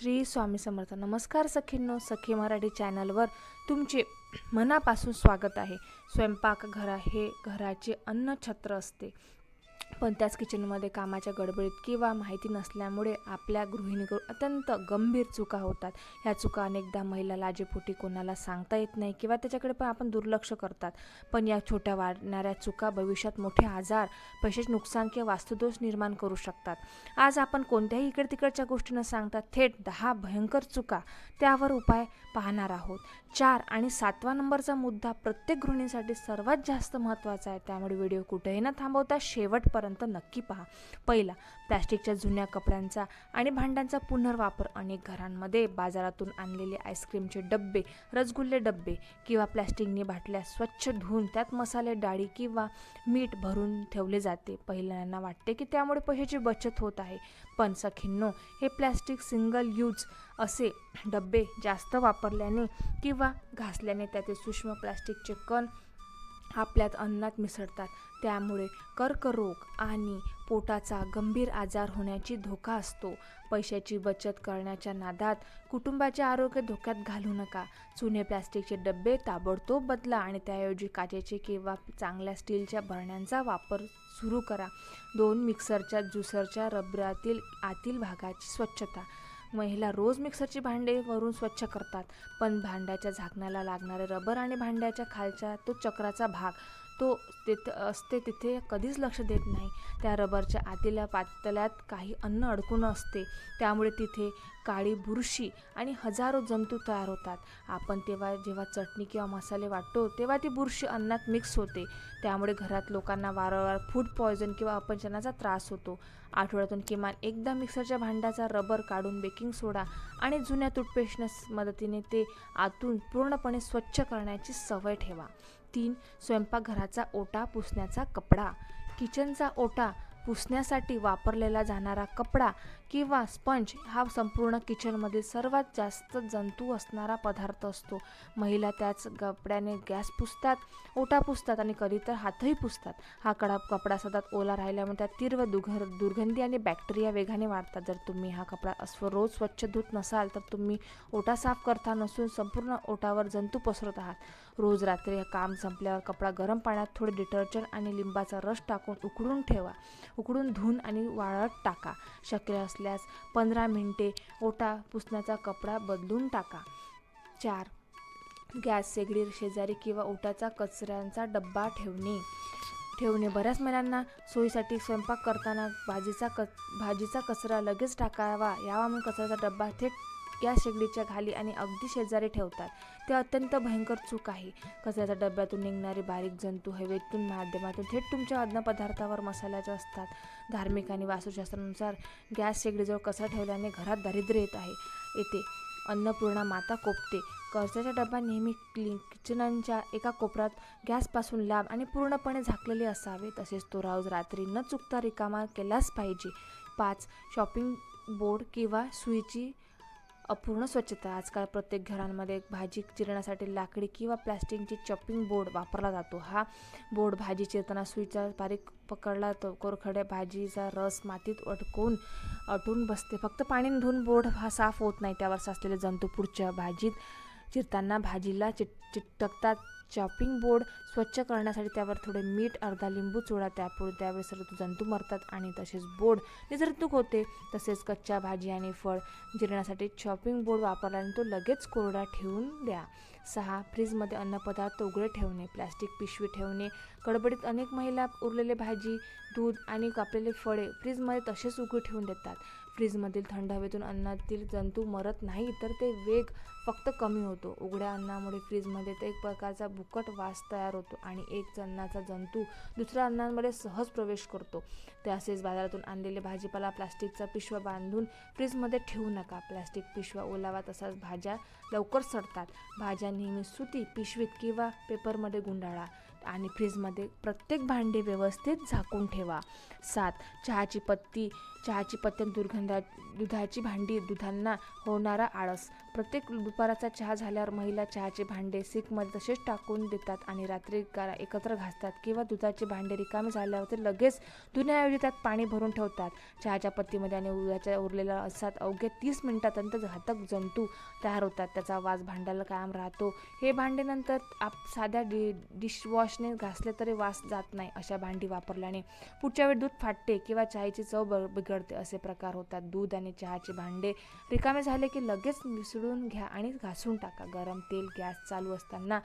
श्री स्वामी समर्थ. नमस्कार सखींनो, सखी मराठी चॅनलवर तुमचे मनापासून स्वागत आहे. स्वयंपाकघर हे घराचे अन्नछत्र असते, पण त्याच किचनमध्ये कामाच्या गडबडीत किंवा माहिती नसल्यामुळे आपल्या गृहिणीकडून अत्यंत गंभीर चुका होतात. ह्या चुका अनेकदा महिला लाजेपोटी कोणाला सांगता येत नाही किंवा त्याच्याकडे पण आपण दुर्लक्ष करतात. पण या छोट्या वाढणाऱ्या चुका भविष्यात मोठे आजार, पैशाचे नुकसान किंवा वास्तुदोष निर्माण करू शकतात. आज आपण कोणत्याही इकडे तिकडच्या गोष्टी न सांगता थेट 10 भयंकर चुका, त्यावर उपाय पाहणार आहोत. 4 आणि 7वा नंबरचा मुद्दा प्रत्येक गृहिणीसाठी सर्वात जास्त महत्त्वाचा आहे, त्यामुळे व्हिडिओ कुठेही न थांबवता शेवटपर्यंत नक्की पहा. पहिला, प्लॅस्टिकच्या जुन्या कपड्यांचा आणि भांड्यांचा पुनर्वापर. अनेक घरांमध्ये बाजारातून आणलेले आईस्क्रीमचे डब्बे, रसगुल्ले डब्बे किंवा प्लॅस्टिकनी बाटल्या स्वच्छ धुवून त्यात मसाले, डाळी किंवा मीठ भरून ठेवले जाते. पहिल्यांदा वाटते की त्यामुळे पैशाची बचत होत आहे, पण सखींनो, हे प्लॅस्टिक सिंगल यूज असे डब्बे जास्त वापरल्याने किंवा घासल्याने त्यातील सूक्ष्म प्लास्टिकचे कण आपल्यात अन्नात मिसळतात. त्यामुळे कर्करोग आणि पोटाचा गंभीर आजार होण्याची धोका असतो. पैशाची बचत करण्याच्या नादात कुटुंबाचे आरोग्य धोक्यात घालू नका. जुने प्लास्टिकचे डबे ताबडतोब बदला आणि त्याऐवजी काचेचे किंवा चांगल्या स्टीलच्या भरण्यांचा वापर सुरू करा. 2. मिक्सरच्या ज्युसरच्या रबरातील आतील भागाची स्वच्छता. महिला रोज मिक्सरची भांडे वरून स्वच्छ करतात, पण भांड्याच्या झाकणाला लागणारे रबर आणि भांड्याच्या खालचा तो चक्राचा भाग तो तिथे कधीच लक्ष देत नाही. त्या रबरच्या आतील पातल्यात काही अन्न अडकून असते, त्यामुळे तिथे काळी बुरशी आणि हजारो जंतू तयार होतात. आपण जेव्हा चटणी किंवा मसाले वाटतो तेव्हा ती बुरशी अन्नात मिक्स होते, त्यामुळे घरात लोकांना वारंवार फूड पॉयझन किंवा अपचनाचा त्रास होतो. आठवड्यातून किमान एकदा मिक्सरच्या भांड्याचा रबर काढून बेकिंग सोडा आणि जुन्या टूथपेस्टच्या मदतीने ते आतून पूर्णपणे स्वच्छ करण्याची सवय ठेवा. 3. स्वयंपाकघराचा ओटा पुसण्याचा कपडा. किचनचा ओटा पुसण्यासाठी वापरलेला जाणारा कपडा किंवा स्पंज हा संपूर्ण किचनमधील सर्वात जास्त जंतू असणारा पदार्थ असतो. महिला त्याच कपड्याने गॅस पुसतात, ओटा पुसतात आणि कधी तर हातही पुसतात. हा कपडा सतत ओला राहिल्यामुळे त्यात तीव्र दुर्गंधी आणि बॅक्टेरिया वेगाने वाढतात. जर तुम्ही हा कपडा रोज स्वच्छ धुत नसाल तर तुम्ही ओटा साफ करता नसून संपूर्ण ओटावर जंतू पसरत आहात. रोज रात्री काम संपल्यावर कपडा गरम पाण्यात थोडे डिटर्जंट आणि लिंबाचा रस टाकून उकडून धुवून आणि वाळत टाका. शक्य असल्यास 15 मिनिटे ओटा पुसण्याचा कपडा बदलून टाका. 4. गॅस शेगडी शेजारी किंवा ओटाचा कचऱ्यांचा डब्बा ठेवणे. बऱ्याच महिलांना सोयीसाठी स्वयंपाक करताना भाजीचा कचरा लगेच टाकावा यावा म्हणून कचऱ्याचा डब्बा थेट गॅस शेगडीच्या खाली आणि अगदी शेजारी ठेवतात. ते अत्यंत भयंकर चूक आहे. कचऱ्याच्या डब्यातून निघणारे बारीक जंतू हवेतून माध्यमातून थेट तुमच्या अन्नपदार्थावर मसाल्याचे असतात. धार्मिक आणि वास्तुशास्त्रानुसार गॅस शेगडीजवळ कचरा ठेवल्याने घरात दारिद्र्य येते. अन्नपूर्णा माता कोपते. कचऱ्याचा डबा नेहमी किचनच्या एका कोपऱ्यात गॅसपासून लांब आणि पूर्णपणे झाकलेले असावे. तसेच तो रोज रात्री न चुकता रिकामा केलाच पाहिजे. 5. शॉपिंग बोर्ड किंवा सुईची अपूर्ण स्वच्छता. आजकाल प्रत्येक घरांमध्ये भाजी चिरण्यासाठी लाकडी किंवा प्लॅस्टिकची चॉपिंग बोर्ड वापरला जातो. हा बोर्ड भाजी चिरताना सुईचा बारीक पकडला तर कोरड्या भाजीचा रस मातीत अटून बसते. फक्त पाण्याने धुवून बोर्ड हा साफ होत नाही, त्यावर साचलेले जंतू पुढच्या भाजीत चिरताना भाजीला चिकटतात. चॉपिंग बोर्ड स्वच्छ करण्यासाठी त्यावर थोडे मीठ, अर्धा लिंबू चोळा. त्यावेळी सर्व जंतू मरतात आणि तसेच बोर्ड निर्जंतुक होते. तसेच कच्च्या भाजी आणि फळ जिरण्यासाठी चॉपिंग बोर्ड वापरल्याने तो लगेच कोरडा ठेवून द्या. 6. फ्रीजमध्ये अन्नपदार्थ उघडे ठेवणे. प्लॅस्टिक पिशवी ठेवणे. गडबडीत अनेक महिला उरलेले भाजी, दूध आणि कापलेले फळे फ्रीजमध्ये तसेच उघडे ठेवून देतात. फ्रीजमधील थंड हवेतून अन्नातील जंतू मरत नाही, तर ते वेग फक्त कमी होतो. उघड्या अन्नामुळे फ्रीजमध्ये एक प्रकारचा बुकट वास तयार होतो आणि एक अन्नाचा जंतू दुसऱ्या अन्नामध्ये सहज प्रवेश करतो. तसेच बाजारातून आणलेले भाजीपाला प्लास्टिकचा पिशव्या बांधून फ्रीजमध्ये ठेवू नका. प्लास्टिक पिशव्या ओलावा तसाच भाज्या लवकर सडतात. भाज्या नेहमी सुती पिशवीत किंवा पेपरमध्ये गुंडाळा आणि फ्रीजमध्ये प्रत्येक भांडे व्यवस्थित झाकून ठेवा. 7. चहाची पत्ती चहाची पत्त्या दुधाची भांडी, दुधांना होणारा आळस. प्रत्येक दुपाराचा चहा झाल्यावर महिला चहाचे भांडे सिंकमध्ये तसेच टाकून देतात आणि रात्री एकत्र घासतात किंवा दुधाचे भांडे रिकामे झाल्यावर ते लगेच धुण्याऐवजी त्यात पाणी भरून ठेवतात. चहाच्या पत्तीमध्ये आणि दुधाच्या उरलेल्या असात अवघ्या 30 मिनिटांत घातक जंतू तयार होतात. त्याचा वास भांड्याला कायम राहतो. हे भांडे नंतर साध्या डिशवॉशने घासले तरी वास जात नाही. अशा भांडी वापरल्याने पुढच्या वेळी दूध फाटते किंवा चहाची चव बिघडते असे प्रकार होतात. दूध आणि चहाचे भांडे रिकामे झाले की लगेच मिसळून घ्या आणि घासून टाका. गरम तेल गॅस चालू असताना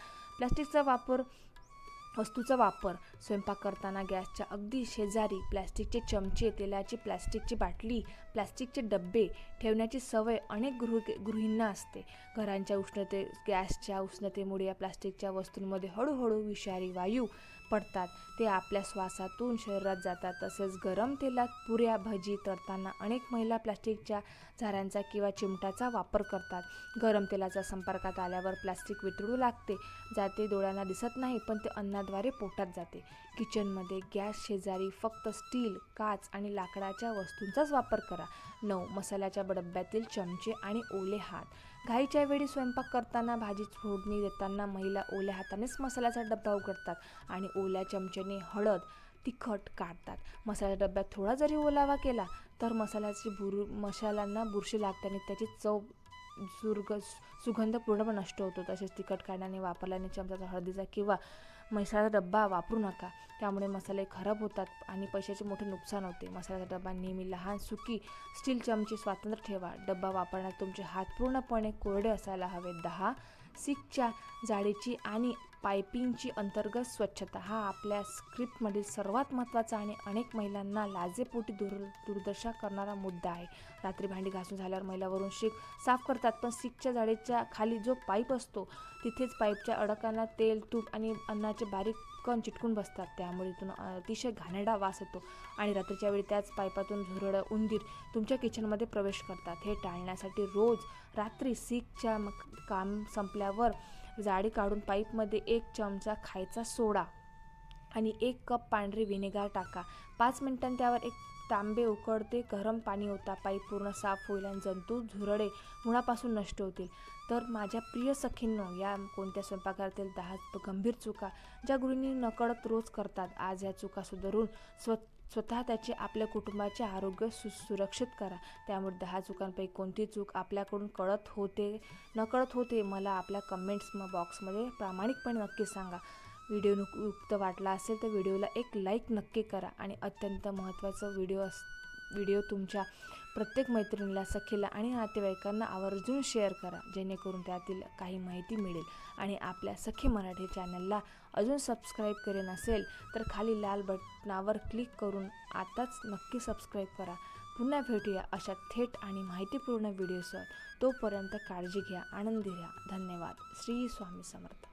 वस्तूचा वापर. स्वयंपाक करताना गॅसच्या अगदी शेजारी प्लॅस्टिकचे चमचे, तेलाची प्लॅस्टिकची बाटली, प्लॅस्टिकचे डबे ठेवण्याची सवय अनेक गृहींना असते. गॅसच्या उष्णतेमुळे या प्लॅस्टिकच्या वस्तूंमध्ये हळूहळू विषारी वायू पडतात. ते आपल्या श्वासातून शरीरात जातात. तसेच गरम तेलात पुऱ्या, भजी तळताना अनेक महिला प्लॅस्टिकच्या झाऱ्यांचा किंवा चिमटाचा वापर करतात. गरम तेलाच्या संपर्कात आल्यावर प्लॅस्टिक वितळू जाते. डोळ्यांना दिसत नाही, पण ते अन्नाद्वारे पोटात जाते. किचनमध्ये गॅस शेजारी फक्त स्टील, काच आणि लाकडाच्या वस्तूंचाच वापर करा. 9. मसाल्याच्या डब्यातील चमचे आणि ओले हात. घाईच्या वेळी स्वयंपाक करताना, भाजी फोडणी देताना महिला ओल्या हातानेच मसाल्याचा डब्बा उघडतात आणि ओल्या चमच्याने हळद, तिखट काढतात. मसाल्याच्या डब्यात थोडा जरी ओलावा केला तर मसाल्यांना बुरशी लागते आणि त्याची चव सुगंध पूर्णपणे नष्ट होतो. तसेच तिखट काढण्याने वापरल्याने चमचा हळदीचा किंवा मसाल्याचा डब्बा वापरू नका. त्यामुळे मसाले खराब होतात आणि पैशाचे मोठे नुकसान होते. मसाल्याचा डब्बा नेहमी लहान सुकी स्टील चमचे स्वतंत्र ठेवा. डब्बा वापरण्यात तुमचे हात पूर्णपणे कोरडे असायला हवेत. 10. सिंकच्या जाळीची आणि पाईपिंगची अंतर्गत स्वच्छता. हा आपल्या स्क्रिप्टमधील सर्वात महत्त्वाचा आणि अनेक महिलांना लाजेपोटी दुर्दशा करणारा मुद्दा आहे. रात्री भांडी घासून झाल्यावर महिला वरून सिंक साफ करतात, पण सिंकच्या जाळीच्या खाली जो पाईप असतो तिथेच पाईपच्या अडकांना तेल, तूप आणि अन्नाचे बारीक कण चिटकून बसतात. त्यामुळे इथून अतिशय घाणेरडा वास येतो आणि रात्रीच्या वेळी त्याच पाईपातून झुरळ, उंदीर तुमच्या किचनमध्ये प्रवेश करतात. हे टाळण्यासाठी रोज रात्री सिंकच्या काम संपल्यावर जाळी काढून पाईपमध्ये 1 चमचा खायचा सोडा आणि 1 कप पांढरे व्हिनेगार टाका. 5 मिनिटांनी त्यावर 1 तांबे उकळते गरम पाणी ओता. पाईप पूर्ण साफ होईल आणि जंतू, झुरळे मुळापासून नष्ट होतील. तर माझ्या प्रिय सखींनो, या कोणत्या स्वयंपाकातील 10 गंभीर चुका ज्या गृहिणी नकळत रोज करतात. आज या चुका सुधारून स्वतः त्याचे आपल्या कुटुंबाचे आरोग्य सुरक्षित करा. त्यामुळे 10 चुकांपैकी कोणती चूक आपल्याकडून नकळत होते मला आपल्या कमेंट्स बॉक्समध्ये प्रामाणिकपणे नक्की सांगा. व्हिडिओ उपयुक्त वाटला असेल तर व्हिडिओला एक लाईक नक्की करा आणि अत्यंत महत्त्वाचा व्हिडिओ तुमच्या प्रत्येक मैत्रिणीला, सखीला आणि नातेवाईकांना आवर्जून शेअर करा, जेणेकरून त्यातील काही माहिती मिळेल. आणि आपल्या सखी मराठी चॅनलला अजून सबस्क्राईब केले नसेल तर खाली लाल बटनावर क्लिक करून आताच नक्की सबस्क्राईब करा. पुन्हा भेटूया अशा थेट आणि माहितीपूर्ण व्हिडिओसह. तोपर्यंत काळजी घ्या, आनंदी राहा. धन्यवाद. श्री स्वामी समर्थ.